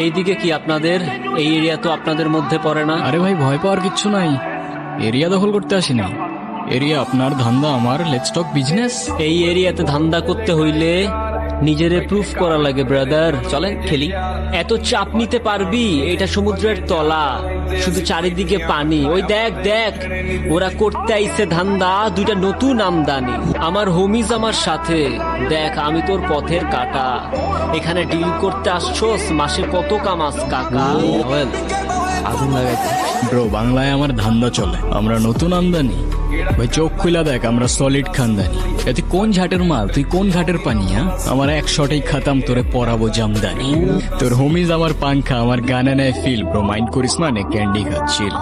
এইদিকে কি আপনাদের? এই এরিয়া তো আপনাদের মধ্যে পড়ে না। আরে ভাই, ভয় পাওয়ার কিচ্ছু নাই। এরিয়া দখল করতে আসিনি। এরিয়া আপনার, ধান্দা আমার। Let's talk business. এই এরিয়াতে ধান্দা করতে হইলে নিজেরে প্রুফ করা লাগে ব্রাদার। চলেন খেলি। এত চাপ নিতে পারবি? এটা সমুদ্রের তলা, শুধু চারিদিকে পানি। ওই দেখ দেখ, ওরা করতে আইছে ধান্দা, দুইটা নতুন আমদানি। আমার হোমিজ আমার সাথে। দেখ, আমি তোর পথের কাটা। এখানে ডিল করতে আসছোস, মাসে কত কামাস কাকা? আগুন লাগাইছে। ব্রো, বাংলায় আমার ধান্দা চলে। আমরা নতুন আমদানি। ভাই চোখ খুলা দেখ, আমরা সলিড খানদানি। তুই কোন ঘাটের মাল, তুই কোন ঘাটের পানি? আমার এক শটেই খাতাম, তোরে পরাবো জামদানি। তোর হোমিজ আমার পাংখা, আমার গানে নেয় ফিল। ব্রো মাইন্ড করিস না, নে ক্যান্ডি খাচ্ছিল।